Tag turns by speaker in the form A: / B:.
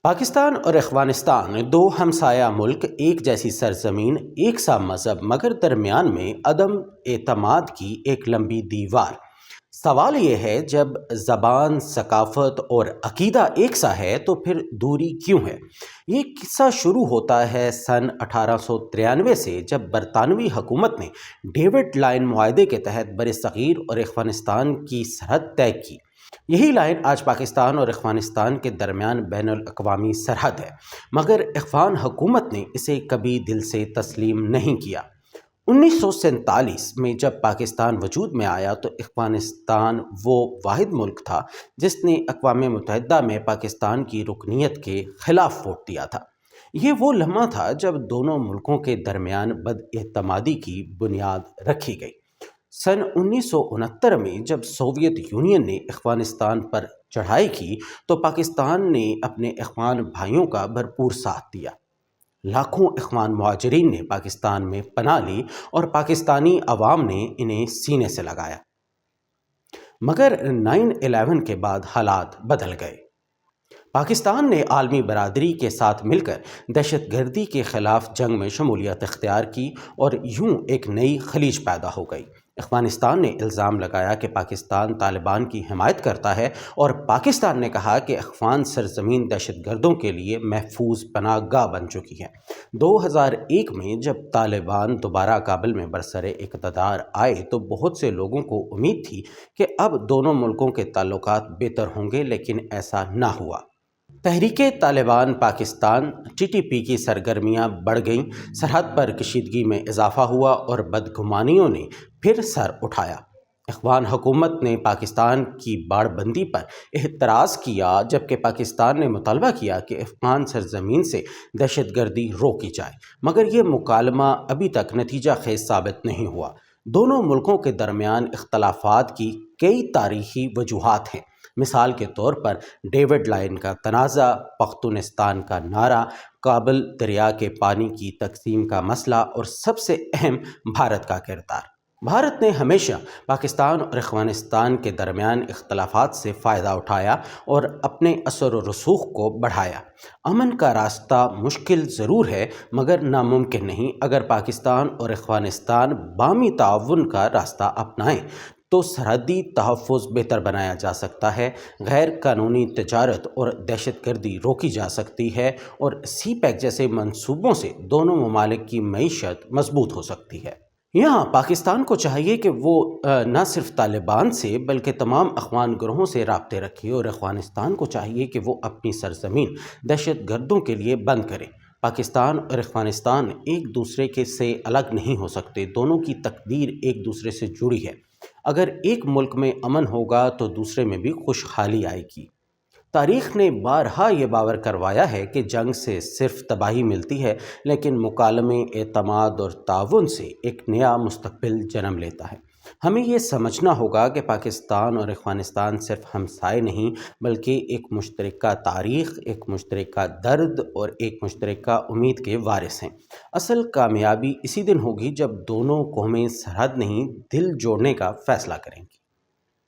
A: پاکستان اور افغانستان دو ہمسایہ ملک، ایک جیسی سرزمین، ایک سا مذہب، مگر درمیان میں عدم اعتماد کی ایک لمبی دیوار۔ سوال یہ ہے، جب زبان، ثقافت اور عقیدہ ایک سا ہے تو پھر دوری کیوں ہے؟ یہ قصہ شروع ہوتا ہے سن 1893 سے، جب برطانوی حکومت نے ڈیوڈ لائن معاہدے کے تحت برصغیر اور افغانستان کی سرحد طے کی۔ یہی لائن آج پاکستان اور افغانستان کے درمیان بین الاقوامی سرحد ہے، مگر افغان حکومت نے اسے کبھی دل سے تسلیم نہیں کیا۔ 1947 میں جب پاکستان وجود میں آیا تو افغانستان وہ واحد ملک تھا جس نے اقوام متحدہ میں پاکستان کی رکنیت کے خلاف ووٹ دیا تھا۔ یہ وہ لمحہ تھا جب دونوں ملکوں کے درمیان بد اعتمادی کی بنیاد رکھی گئی۔ سن 1969 میں جب سوویت یونین نے افغانستان پر چڑھائی کی تو پاکستان نے اپنے افغان بھائیوں کا بھرپور ساتھ دیا۔ لاکھوں افغان مہاجرین نے پاکستان میں پناہ لی اور پاکستانی عوام نے انہیں سینے سے لگایا۔ مگر 9/11 کے بعد حالات بدل گئے۔ پاکستان نے عالمی برادری کے ساتھ مل کر دہشت گردی کے خلاف جنگ میں شمولیت اختیار کی اور یوں ایک نئی خلیج پیدا ہو گئی۔ افغانستان نے الزام لگایا کہ پاکستان طالبان کی حمایت کرتا ہے اور پاکستان نے کہا کہ افغان سرزمین دہشت گردوں کے لیے محفوظ پناہ گاہ بن چکی ہے۔ 2001 میں جب طالبان دوبارہ کابل میں برسر اقتدار آئے تو بہت سے لوگوں کو امید تھی کہ اب دونوں ملکوں کے تعلقات بہتر ہوں گے، لیکن ایسا نہ ہوا۔ تحریک طالبان پاکستان (TTP) کی سرگرمیاں بڑھ گئیں، سرحد پر کشیدگی میں اضافہ ہوا اور بدگمانیوں نے پھر سر اٹھایا۔ افغان حکومت نے پاکستان کی باڑ بندی پر اعتراض کیا، جبکہ پاکستان نے مطالبہ کیا کہ افغان سرزمین سے دہشت گردی روکی جائے، مگر یہ مکالمہ ابھی تک نتیجہ خیز ثابت نہیں ہوا۔ دونوں ملکوں کے درمیان اختلافات کی کئی تاریخی وجوہات ہیں۔ مثال کے طور پر ڈیوڈ لائن کا تنازع، پختونستان کا نعرہ، کابل دریا کے پانی کی تقسیم کا مسئلہ اور سب سے اہم بھارت کا کردار۔ بھارت نے ہمیشہ پاکستان اور افغانستان کے درمیان اختلافات سے فائدہ اٹھایا اور اپنے اثر و رسوخ کو بڑھایا۔ امن کا راستہ مشکل ضرور ہے، مگر ناممکن نہیں۔ اگر پاکستان اور افغانستان باہمی تعاون کا راستہ اپنائیں تو سرحدی تحفظ بہتر بنایا جا سکتا ہے، غیر قانونی تجارت اور دہشت گردی روکی جا سکتی ہے اور CPEC جیسے منصوبوں سے دونوں ممالک کی معیشت مضبوط ہو سکتی ہے۔ یہاں پاکستان کو چاہیے کہ وہ نہ صرف طالبان سے بلکہ تمام افغان گروہوں سے رابطے رکھے، اور افغانستان کو چاہیے کہ وہ اپنی سرزمین دہشت گردوں کے لیے بند کرے۔ پاکستان اور افغانستان ایک دوسرے کے سے الگ نہیں ہو سکتے، دونوں کی تقدیر ایک دوسرے سے جڑی ہے۔ اگر ایک ملک میں امن ہوگا تو دوسرے میں بھی خوشحالی آئے گی۔ تاریخ نے بارہا یہ باور کروایا ہے کہ جنگ سے صرف تباہی ملتی ہے، لیکن مکالمے، اعتماد اور تعاون سے ایک نیا مستقبل جنم لیتا ہے۔ ہمیں یہ سمجھنا ہوگا کہ پاکستان اور افغانستان صرف ہمسائے نہیں، بلکہ ایک مشترکہ تاریخ، ایک مشترکہ درد اور ایک مشترکہ امید کے وارث ہیں۔ اصل کامیابی اسی دن ہوگی جب دونوں قومیں سرحد نہیں، دل جوڑنے کا فیصلہ کریں گی۔